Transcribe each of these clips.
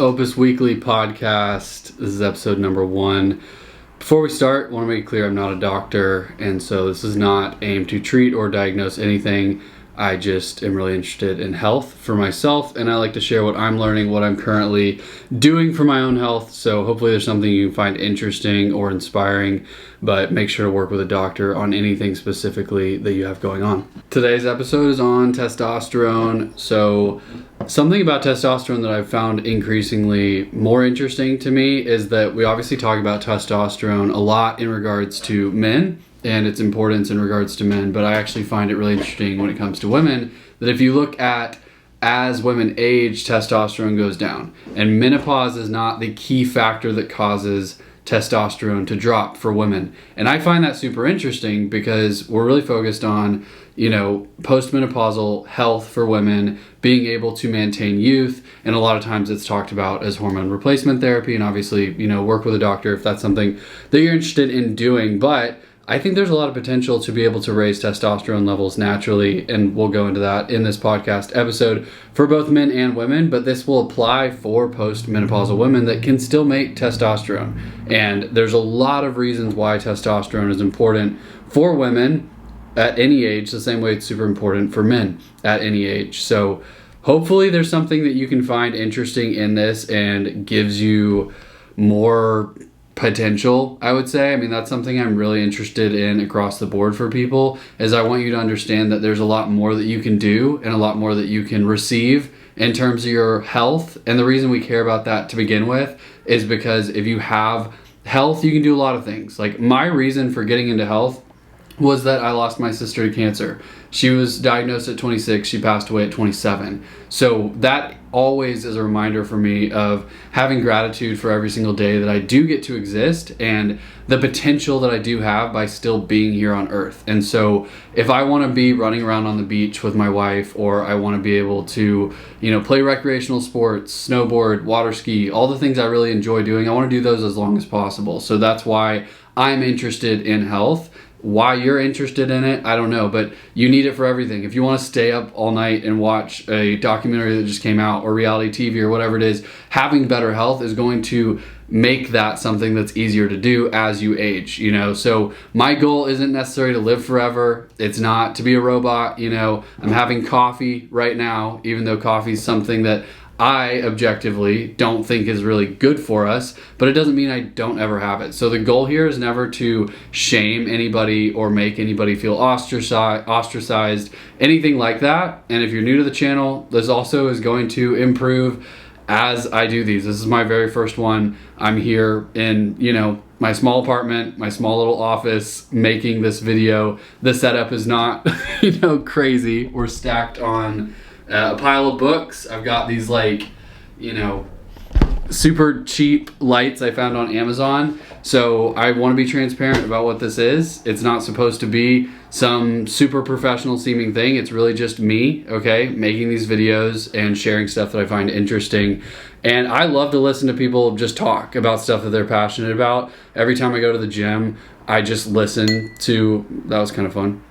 OPUS Weekly podcast. This is episode number 1. Before we start, I want to make it clear I'm not a doctor, and so this is not aimed to treat or diagnose anything. I just am really interested in health for myself, and I like to share what I'm learning, what I'm currently doing for my own health. So hopefully there's something you can find interesting or inspiring, but make sure to work with a doctor on anything specifically that you have going on. Today's episode is on testosterone. So something about testosterone that I've found increasingly more interesting to me is that we obviously talk about testosterone a lot in regards to men and its importance in regards to men, but I actually find it really interesting when it comes to women, that if you look at as women age, testosterone goes down. And menopause is not the key factor that causes testosterone to drop for women. And I find that super interesting because we're really focused on, postmenopausal health for women, being able to maintain youth. And a lot of times it's talked about as hormone replacement therapy, and obviously, work with a doctor if that's something that you're interested in doing. But I think there's a lot of potential to be able to raise testosterone levels naturally, and we'll go into that in this podcast episode for both men and women, but this will apply for postmenopausal women that can still make testosterone. And there's a lot of reasons why testosterone is important for women at any age, the same way it's super important for men at any age. So hopefully there's something that you can find interesting in this and gives you more potential, I would say. I mean, that's something I'm really interested in across the board for people, is I want you to understand that there's a lot more that you can do and a lot more that you can receive in terms of your health. And the reason we care about that to begin with is because if you have health, you can do a lot of things. Like, my reason for getting into health was that I lost my sister to cancer. She was diagnosed at 26, she passed away at 27. So that always is a reminder for me of having gratitude for every single day that I do get to exist and the potential that I do have by still being here on earth. And so if I want to be running around on the beach with my wife, or I want to be able to, play recreational sports, snowboard, water ski, all the things I really enjoy doing, I want to do those as long as possible. So that's why I'm interested in health. Why you're interested in it, I don't know, but you need it for everything. If you want to stay up all night and watch a documentary that just came out, or reality TV, or whatever it is, having better health is going to make that something that's easier to do as you age, So my goal isn't necessarily to live forever. It's not to be a robot, I'm having coffee right now, even though coffee is something that I objectively don't think is really good for us, but it doesn't mean I don't ever have it. So the goal here is never to shame anybody or make anybody feel ostracized, anything like that. And if you're new to the channel, this also is going to improve as I do these. This is my very first one. I'm here in, my small apartment, my small little office, making this video. The setup is not, crazy. We're stacked on a pile of books. I've got these super cheap lights I found on Amazon. So I want to be transparent about what this is. It's not supposed to be some super professional seeming thing. It's really just me, making these videos and sharing stuff that I find interesting. And I love to listen to people just talk about stuff that they're passionate about. Every time I go to the gym, I just listen to, that was kind of fun.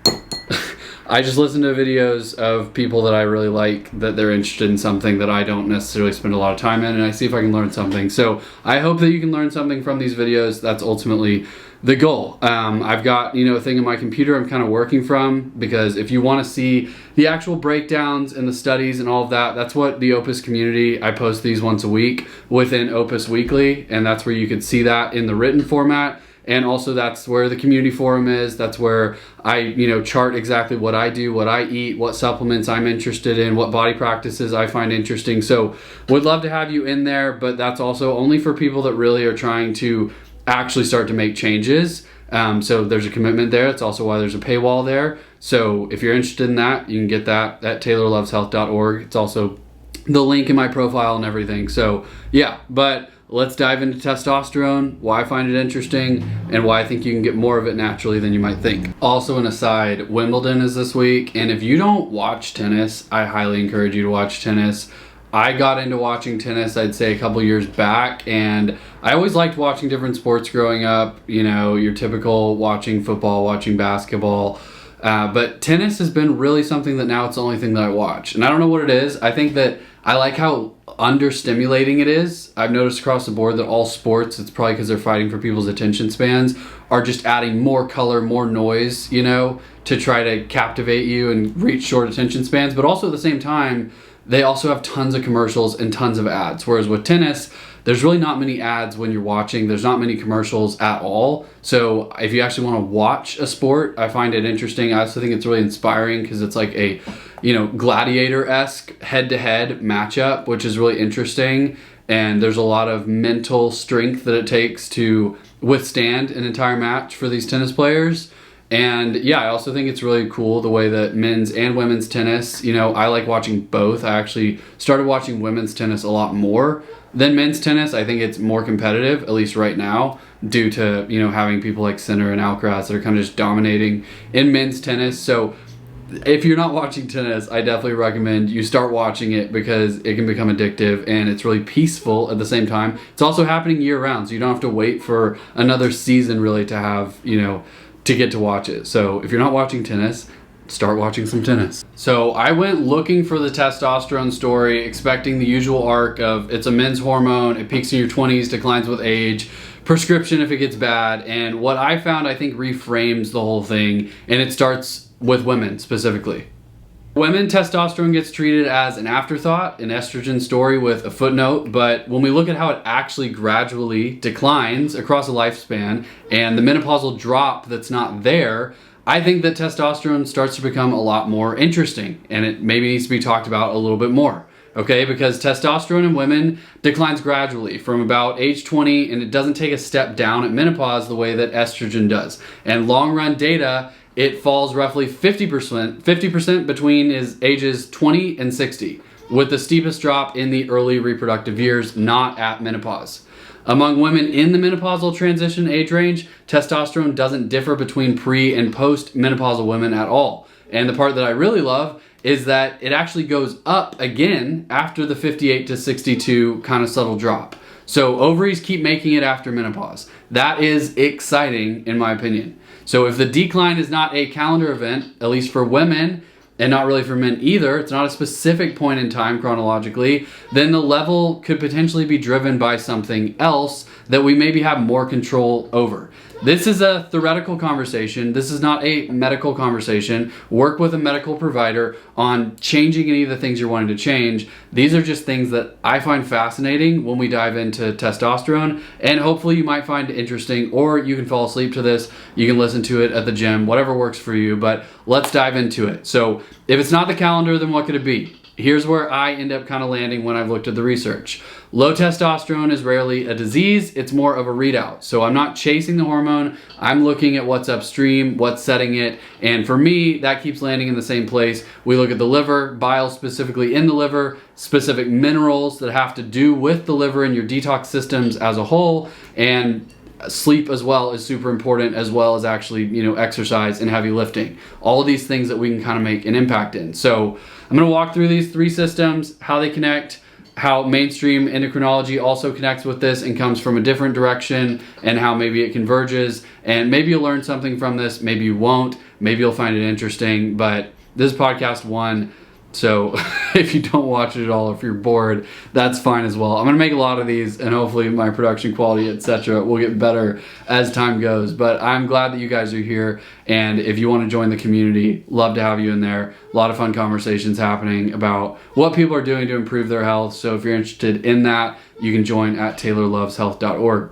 I just listen to videos of people that I really like, that they're interested in something that I don't necessarily spend a lot of time in, and I see if I can learn something. So I hope that you can learn something from these videos. That's ultimately the goal. I've got, a thing in my computer I'm kind of working from, because if you want to see the actual breakdowns and the studies and all of that, that's what the OPUS community, I post these once a week within OPUS Weekly, and that's where you could see that in the written format. And also that's where the community forum is. That's where I, chart exactly what I do, what I eat, what supplements I'm interested in, what body practices I find interesting. So would love to have you in there, but that's also only for people that really are trying to actually start to make changes. So there's a commitment there. That's also why there's a paywall there. So if you're interested in that, you can get that at taylorloveshealth.org. It's also the link in my profile and everything. So yeah, but let's dive into testosterone, why I find it interesting, and why I think you can get more of it naturally than you might think. Also, an aside, Wimbledon is this week, and if you don't watch tennis, I highly encourage you to watch tennis. I got into watching tennis, I'd say a couple years back, and I always liked watching different sports growing up, your typical watching football, watching basketball, but tennis has been really something that now it's the only thing that I watch. And I don't know what it is. I think that I like how understimulating it is. I've noticed across the board that all sports, it's probably because they're fighting for people's attention spans, are just adding more color, more noise, you know, to try to captivate you and reach short attention spans. But also at the same time, they also have tons of commercials and tons of ads. Whereas with tennis, there's really not many ads when you're watching. There's not many commercials at all. So if you actually want to watch a sport, I find it interesting. I also think it's really inspiring because it's like a, you know, gladiator-esque head-to-head matchup, which is really interesting. And there's a lot of mental strength that it takes to withstand an entire match for these tennis players. And yeah, I also think it's really cool the way that men's and women's tennis, you know, I like watching both. I actually started watching women's tennis a lot more than men's tennis. I think it's more competitive, at least right now, due to, you know, having people like Sinner and Alcaraz that are kind of just dominating in men's tennis. So if you're not watching tennis, I definitely recommend you start watching it because it can become addictive and it's really peaceful at the same time. It's also happening year round, so you don't have to wait for another season really to have, you know, to get to watch it. So if you're not watching tennis, start watching some tennis. So I went looking for the testosterone story, expecting the usual arc of it's a men's hormone, it peaks in your 20s, declines with age, prescription if it gets bad. And what I found, I think, reframes the whole thing, and it starts with women specifically. Women, testosterone gets treated as an afterthought, an estrogen story with a footnote, but when we look at how it actually gradually declines across a lifespan and the menopausal drop that's not there, I think that testosterone starts to become a lot more interesting and it maybe needs to be talked about a little bit more. Okay, because testosterone in women declines gradually from about age 20 and it doesn't take a step down at menopause the way that estrogen does. And long run data, it falls roughly 50% between ages 20 and 60, with the steepest drop in the early reproductive years, not at menopause. Among women in the menopausal transition age range, testosterone doesn't differ between pre and post menopausal women at all. And the part that I really love is that it actually goes up again after the 58 to 62 kind of subtle drop. So ovaries keep making it after menopause. That is exciting in my opinion. So if the decline is not a calendar event, at least for women, and not really for men either, it's not a specific point in time chronologically, then the level could potentially be driven by something else that we maybe have more control over. This is a theoretical conversation. This is not a medical conversation. Work with a medical provider on changing any of the things you're wanting to change. These are just things that I find fascinating when we dive into testosterone, and hopefully you might find it interesting, or you can fall asleep to this. You can listen to it at the gym, whatever works for you, but let's dive into it. So if it's not the calendar, then what could it be? Here's where I end up kind of landing when I've looked at the research. Low testosterone is rarely a disease, it's more of a readout. So I'm not chasing the hormone, I'm looking at what's upstream, what's setting it, and for me, that keeps landing in the same place. We look at the liver, bile specifically in the liver, specific minerals that have to do with the liver and your detox systems as a whole, and sleep as well is super important, as well as actually, you know, exercise and heavy lifting. All of these things that we can kind of make an impact in. So I'm going to walk through these three systems, how they connect, how mainstream endocrinology also connects with this and comes from a different direction, and how maybe it converges. And maybe you'll learn something from this, maybe you won't, maybe you'll find it interesting, but this is podcast 1. So if you don't watch it at all, if you're bored, that's fine as well. I'm going to make a lot of these and hopefully my production quality, etc., will get better as time goes. But I'm glad that you guys are here. And if you want to join the community, love to have you in there. A lot of fun conversations happening about what people are doing to improve their health. So if you're interested in that, you can join at taylorloveshealth.org.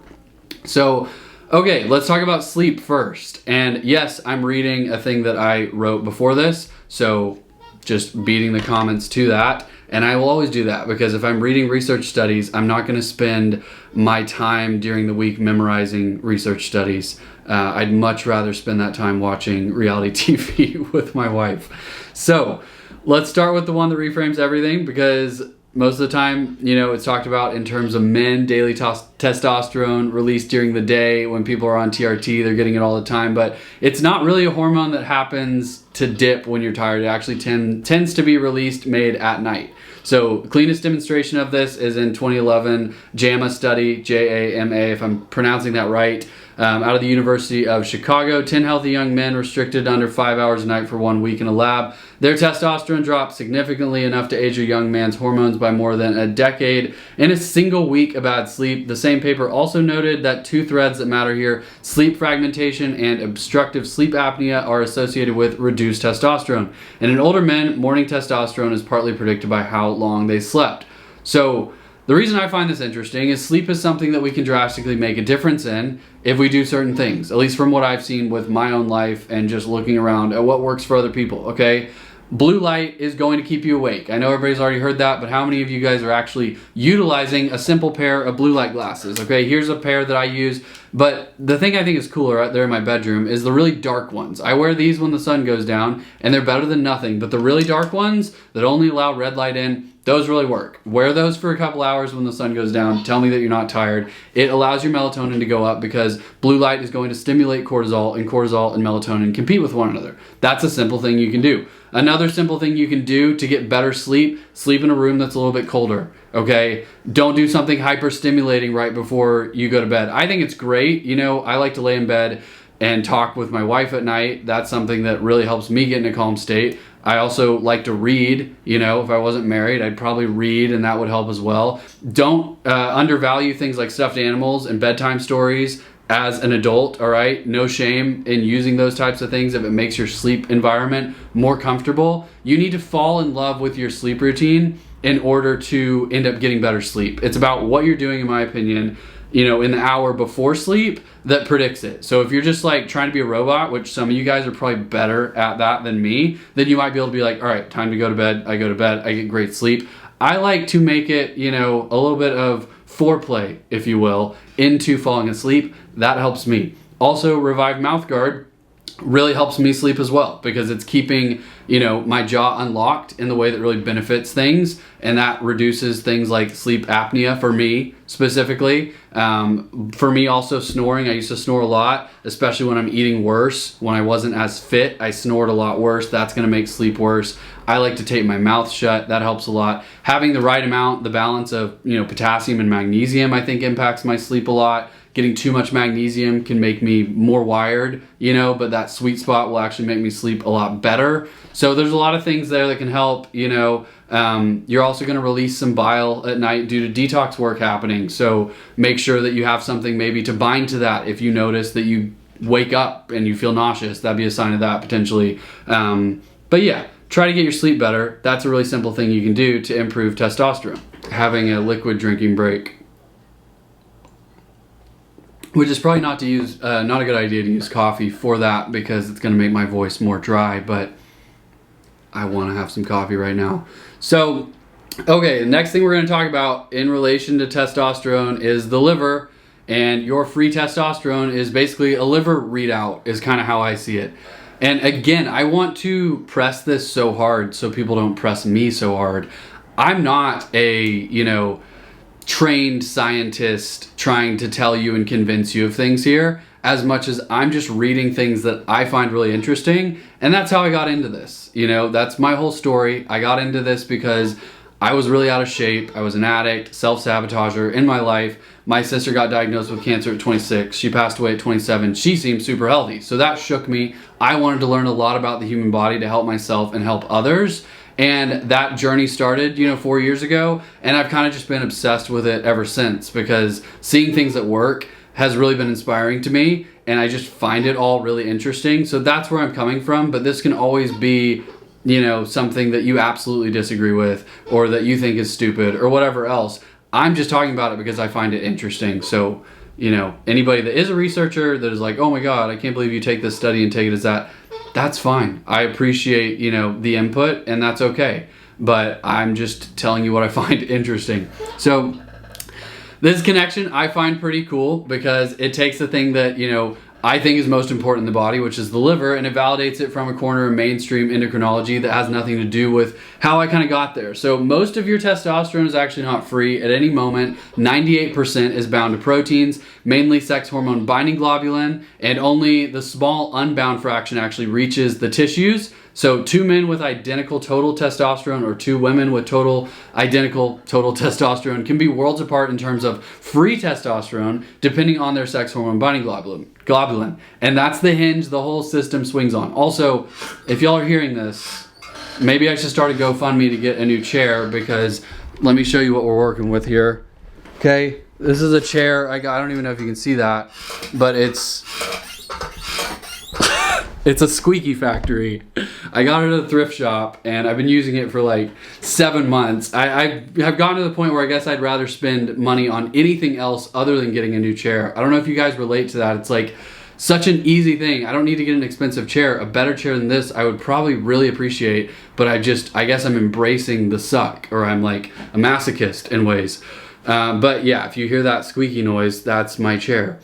So, okay, let's talk about sleep first. And yes, I'm reading a thing that I wrote before this. So just beating the comments to that. And I will always do that because if I'm reading research studies, I'm not going to spend my time during the week memorizing research studies. I'd much rather spend that time watching reality TV with my wife. So let's start with the one that reframes everything, because most of the time, you know, it's talked about in terms of men, daily testosterone released during the day. When people are on TRT, they're getting it all the time, but it's not really a hormone that happens to dip when you're tired. It actually tends to be released, made at night. So cleanest demonstration of this is in 2011 JAMA study, JAMA, if I'm pronouncing that right. out of the University of Chicago. 10 healthy young men restricted to under 5 hours a night for 1 week in a lab. Their testosterone dropped significantly enough to age a young man's hormones by more than a decade in a single week of bad sleep. The same paper also noted that two threads that matter here, sleep fragmentation and obstructive sleep apnea, are associated with reduced testosterone. And in older men, morning testosterone is partly predicted by how long they slept. So the reason I find this interesting is sleep is something that we can drastically make a difference in if we do certain things, at least from what I've seen with my own life and just looking around at what works for other people, okay? Blue light is going to keep you awake. I know everybody's already heard that, but how many of you guys are actually utilizing a simple pair of blue light glasses? Okay, here's a pair that I use, but the thing I think is cooler out there in my bedroom is the really dark ones. I wear these when the sun goes down, and they're better than nothing, but the really dark ones that only allow red light in, those really work. Wear those for a couple hours when the sun goes down. Tell me that you're not tired. It allows your melatonin to go up because blue light is going to stimulate cortisol, and cortisol and melatonin compete with one another. That's a simple thing you can do. Another simple thing you can do to get better sleep, sleep in a room that's a little bit colder, okay? Don't do something hyper stimulating right before you go to bed. I think it's great. You know, I like to lay in bed and talk with my wife at night. That's something that really helps me get in a calm state. I also like to read. You know, if I wasn't married, I'd probably read, and that would help as well. Don't undervalue things like stuffed animals and bedtime stories as an adult, all right? No shame in using those types of things if it makes your sleep environment more comfortable. You need to fall in love with your sleep routine in order to end up getting better sleep. It's about what you're doing, in my opinion, you know, in the hour before sleep that predicts it. So if you're just like trying to be a robot, which some of you guys are probably better at that than me, then you might be able to be like, all right, time to go to bed. I go to bed, I get great sleep. I like to make it, you know, a little bit of foreplay, if you will, into falling asleep. That helps me. Also, Revive Mouth Guard really helps me sleep as well because it's keeping, you know, my jaw unlocked in the way that really benefits things, and that reduces things like sleep apnea for me specifically. For me also snoring, I used to snore a lot, especially when I'm eating worse. When I wasn't as fit, I snored a lot worse. That's gonna make sleep worse. I like to tape my mouth shut. That helps a lot. Having the right amount, the balance of, you know, potassium and magnesium, I think impacts my sleep a lot. Getting too much magnesium can make me more wired, you know, but that sweet spot will actually make me sleep a lot better. So there's a lot of things there that can help, you know. You're also going to release some bile at night due to detox work happening. So make sure that you have something maybe to bind to that. If you notice that you wake up and you feel nauseous, that'd be a sign of that potentially. But yeah, try to get your sleep better. That's a really simple thing you can do to improve testosterone. Having a liquid drinking break, which is probably not a good idea to use coffee for that because it's going to make my voice more dry, but I want to have some coffee right now. So, okay, the next thing we're going to talk about in relation to testosterone is the liver, and your free testosterone is basically a liver readout is kind of how I see it. And again, I want to press this so hard so people don't press me so hard. I'm not a, you know, trained scientist trying to tell you and convince you of things here, as much as I'm just reading things that I find really interesting, and that's how I got into this. You know, that's my whole story. I got into this because I was really out of shape. I was an addict, self-sabotager in my life. My sister got diagnosed with cancer at 26. She passed away at 27. She seemed super healthy, so that shook me. I wanted to learn a lot about the human body to help myself and help others. And that journey started, you know, 4 years ago, and I've kind of just been obsessed with it ever since because seeing things that work has really been inspiring to me, and I just find it all really interesting. So that's where I'm coming from, but this can always be, you know, something that you absolutely disagree with or that you think is stupid or whatever else. I'm just talking about it because I find it interesting. So, you know, anybody that is a researcher that is like, oh my God, I can't believe you take this study and take it as that, that's fine. I appreciate, you know, the input, and that's okay. But I'm just telling you what I find interesting. So this connection I find pretty cool because it takes the thing that, you know, I think is most important in the body, which is the liver, and it validates it from a corner of mainstream endocrinology that has nothing to do with how I kind of got there. So most of your testosterone is actually not free at any moment. 98% is bound to proteins, mainly sex hormone binding globulin, and only the small unbound fraction actually reaches the tissues. So 2 men with identical total testosterone or 2 women with identical total testosterone can be worlds apart in terms of free testosterone, depending on their sex hormone binding globulin. And that's the hinge the whole system swings on. Also, if y'all are hearing this, maybe I should start a GoFundMe to get a new chair, because let me show you what we're working with here. Okay, this is a chair I don't even know if you can see that, but it's a squeaky factory. I got it at a thrift shop and I've been using it for like 7 months. I have gotten to the point where I guess I'd rather spend money on anything else other than getting a new chair. I don't know if you guys relate to that. It's like such an easy thing. I don't need to get an expensive chair. A better chair than this I would probably really appreciate, but I guess I'm embracing the suck, or I'm like a masochist in ways. But yeah, if you hear that squeaky noise, that's my chair.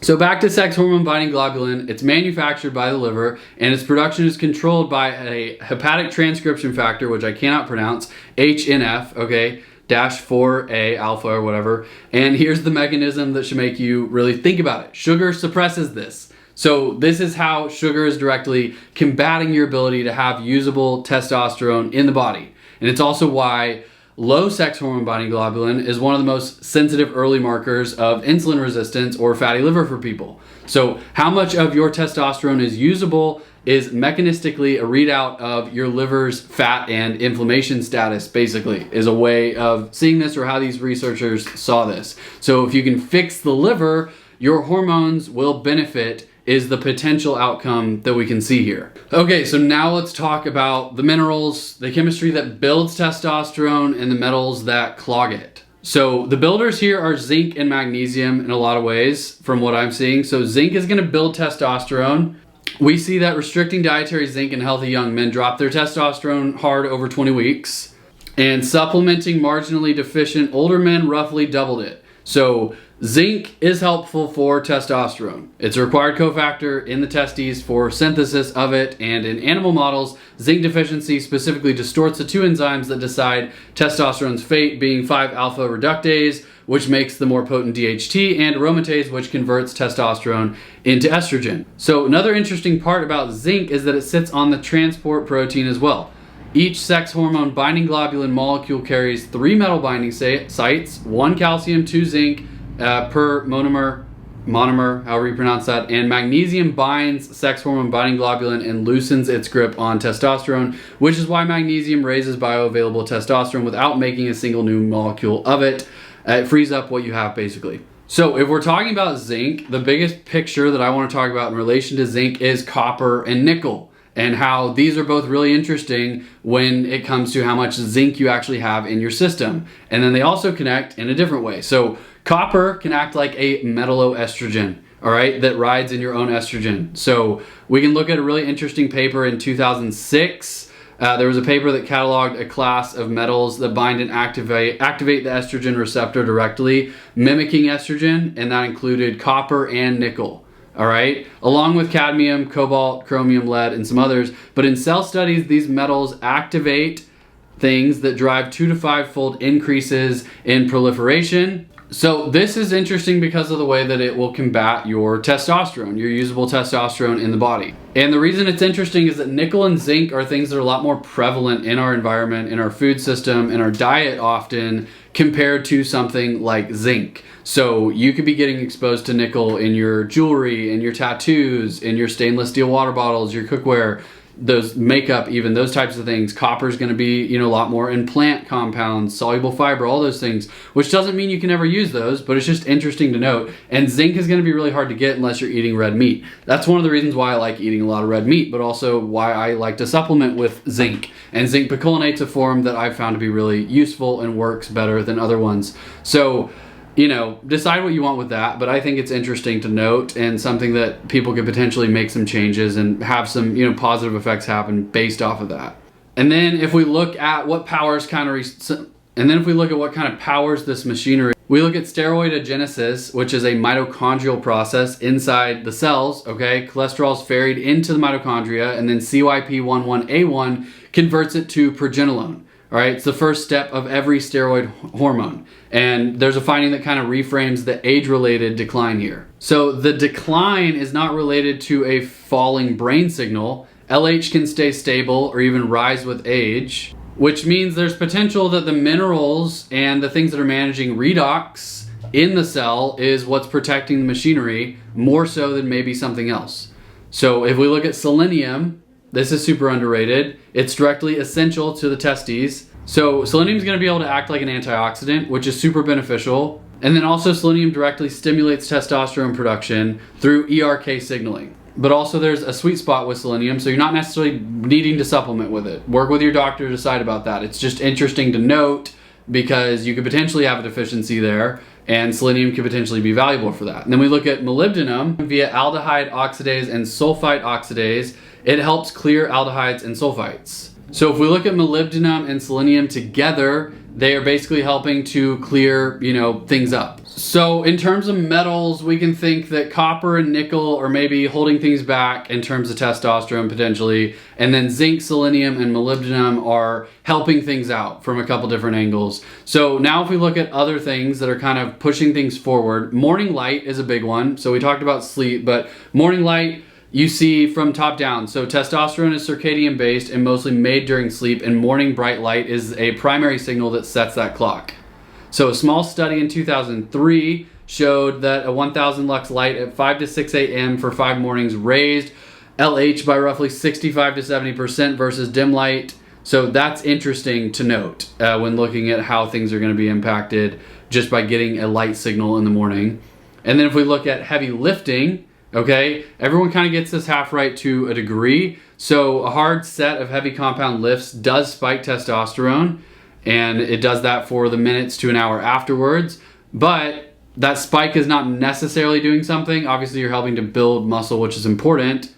So back to sex hormone binding globulin. It's manufactured by the liver, and its production is controlled by a hepatic transcription factor, which I cannot pronounce, HNF, okay, -4A alpha or whatever. And here's the mechanism that should make you really think about it. Sugar suppresses this. So this is how sugar is directly combating your ability to have usable testosterone in the body. And it's also why low sex hormone binding globulin is one of the most sensitive early markers of insulin resistance or fatty liver for people. So how much of your testosterone is usable is mechanistically a readout of your liver's fat and inflammation status, basically, is a way of seeing this, or how these researchers saw this. So if you can fix the liver, your hormones will benefit, is the potential outcome that we can see here. Okay, so now let's talk about the minerals, the chemistry that builds testosterone, and the metals that clog it. So the builders here are zinc and magnesium in a lot of ways from what I'm seeing. So zinc is gonna build testosterone. We see that restricting dietary zinc in healthy young men drop their testosterone hard over 20 weeks. And supplementing marginally deficient older men roughly doubled it. So zinc is helpful for testosterone. It's a required cofactor in the testes for synthesis of it, and in animal models, zinc deficiency specifically distorts the 2 enzymes that decide testosterone's fate, being 5-alpha reductase, which makes the more potent DHT, and aromatase, which converts testosterone into estrogen. So another interesting part about zinc is that it sits on the transport protein as well. Each sex hormone binding globulin molecule carries 3 metal binding sites, 1 calcium, 2 zinc per monomer, however you pronounce that, and magnesium binds sex hormone binding globulin and loosens its grip on testosterone, which is why magnesium raises bioavailable testosterone without making a single new molecule of it. It frees up what you have, basically. So if we're talking about zinc, the biggest picture that I want to talk about in relation to zinc is copper and nickel, and how these are both really interesting when it comes to how much zinc you actually have in your system. And then they also connect in a different way. So copper can act like a metalloestrogen, all right, that rides in your own estrogen. So we can look at a really interesting paper in 2006. There was a paper that cataloged a class of metals that bind and activate the estrogen receptor directly, mimicking estrogen, and that included copper and nickel. All right, along with cadmium, cobalt, chromium, lead, and some others. But in cell studies, these metals activate things that drive 2 to 5-fold increases in proliferation. So this is interesting because of the way that it will combat your testosterone, your usable testosterone in the body. And the reason it's interesting is that nickel and zinc are things that are a lot more prevalent in our environment, in our food system, in our diet often, compared to something like zinc. So you could be getting exposed to nickel in your jewelry, in your tattoos, in your stainless steel water bottles, your cookware, those makeup, even those types of things. Copper is going to be, a lot more in plant compounds, soluble fiber, all those things, which doesn't mean you can never use those, but it's just interesting to note. And zinc is going to be really hard to get unless you're eating red meat. That's one of the reasons why I like eating a lot of red meat, but also why I like to supplement with zinc. And zinc picolinate is a form that I've found to be really useful and works better than other ones. So, decide what you want with that, but I think it's interesting to note and something that people could potentially make some changes and have some, positive effects happen based off of that. And then if we look at what powers what kind of powers this machinery, we look at steroidogenesis, which is a mitochondrial process inside the cells, okay? Cholesterol is ferried into the mitochondria, and then CYP11A1 converts it to progesterone. All right, it's the first step of every steroid hormone. And there's a finding that kind of reframes the age-related decline here. So the decline is not related to a falling brain signal, LH can stay stable or even rise with age, which means there's potential that the minerals and the things that are managing redox in the cell is what's protecting the machinery more so than maybe something else. So if we look at selenium, this is super underrated. It's directly essential to the testes. So selenium is going to be able to act like an antioxidant, which is super beneficial. And then also selenium directly stimulates testosterone production through ERK signaling. But also there's a sweet spot with selenium, so you're not necessarily needing to supplement with it. Work with your doctor to decide about that. It's just interesting to note because you could potentially have a deficiency there, and selenium could potentially be valuable for that. And then we look at molybdenum via aldehyde oxidase and sulfite oxidase. It helps clear aldehydes and sulfites. So if we look at molybdenum and selenium together, they are basically helping to clear, things up. So in terms of metals, we can think that copper and nickel are maybe holding things back in terms of testosterone potentially. And then zinc, selenium, and molybdenum are helping things out from a couple different angles. So now if we look at other things that are kind of pushing things forward, morning light is a big one. So we talked about sleep, but morning light, you see from top down. So testosterone is circadian based and mostly made during sleep, and morning bright light is a primary signal that sets that clock. So a small study in 2003 showed that a 1000 lux light at 5 to 6 a.m. for 5 mornings raised LH by roughly 65 to 70% versus dim light. So that's interesting to note when looking at how things are going to be impacted just by getting a light signal in the morning. And then if we look at heavy lifting, okay, everyone kind of gets this half right to a degree. So a hard set of heavy compound lifts does spike testosterone, and it does that for the minutes to an hour afterwards. But that spike is not necessarily doing something. Obviously, you're helping to build muscle, which is important.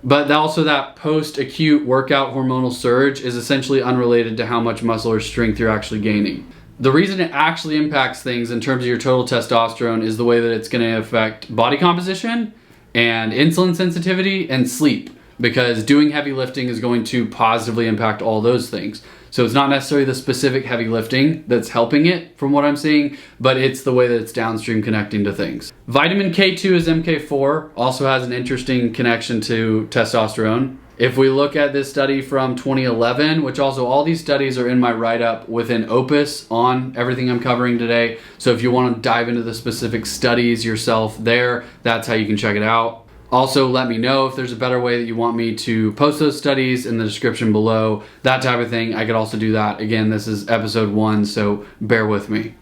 But also that post-acute workout hormonal surge is essentially unrelated to how much muscle or strength you're actually gaining. The reason it actually impacts things in terms of your total testosterone is the way that it's going to affect body composition and insulin sensitivity and sleep, because doing heavy lifting is going to positively impact all those things. So it's not necessarily the specific heavy lifting that's helping it from what I'm seeing, but it's the way that it's downstream connecting to things. Vitamin K2 is MK4, also has an interesting connection to testosterone. If we look at this study from 2011, which also all these studies are in my write-up within OPUS on everything I'm covering today. So if you want to dive into the specific studies yourself there, that's how you can check it out. Also, let me know if there's a better way that you want me to post those studies in the description below, that type of thing. I could also do that. Again, this is episode 1, so bear with me.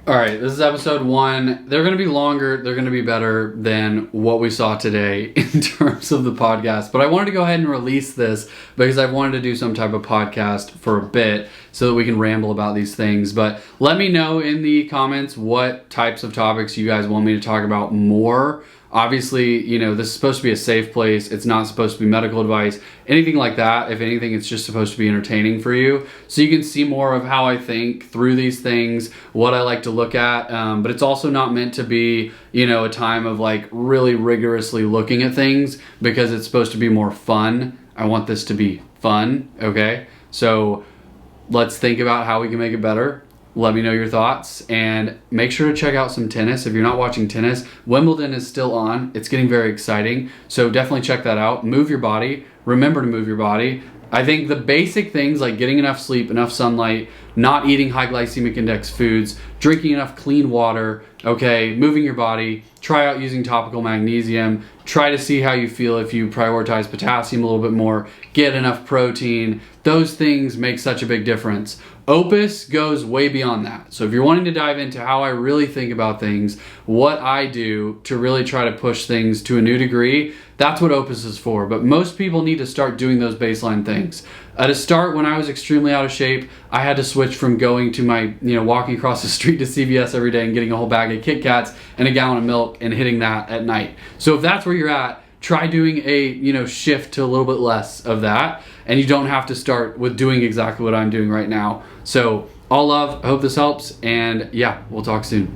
All right, this is episode 1. They're going to be longer. They're going to be better than what we saw today in terms of the podcast. But I wanted to go ahead and release this because I wanted to do some type of podcast for a bit so that we can ramble about these things. But let me know in the comments what types of topics you guys want me to talk about more. Obviously, this is supposed to be a safe place. It's not supposed to be medical advice, anything like that. If anything, it's just supposed to be entertaining for you. So you can see more of how I think through these things, what I like to look at. But it's also not meant to be, a time of like really rigorously looking at things, because it's supposed to be more fun. I want this to be fun, okay? So let's think about how we can make it better. Let me know your thoughts, and make sure to check out some tennis. If you're not watching tennis, Wimbledon is still on. It's getting very exciting, so definitely check that out. Move your body. Remember to move your body. I think the basic things like getting enough sleep, enough sunlight, not eating high glycemic index foods, drinking enough clean water, okay, moving your body, try out using topical magnesium, try to see how you feel if you prioritize potassium a little bit more, get enough protein. Those things make such a big difference. OPUS goes way beyond that. So if you're wanting to dive into how I really think about things, what I do to really try to push things to a new degree, that's what OPUS is for. But most people need to start doing those baseline things. To start, when I was extremely out of shape, I had to switch from going to my, walking across the street to CVS every day and getting a whole bag of Kit Kats and a gallon of milk and hitting that at night. So if that's where you're at, try doing a, shift to a little bit less of that. And you don't have to start with doing exactly what I'm doing right now. So all love, I hope this helps. And yeah, we'll talk soon.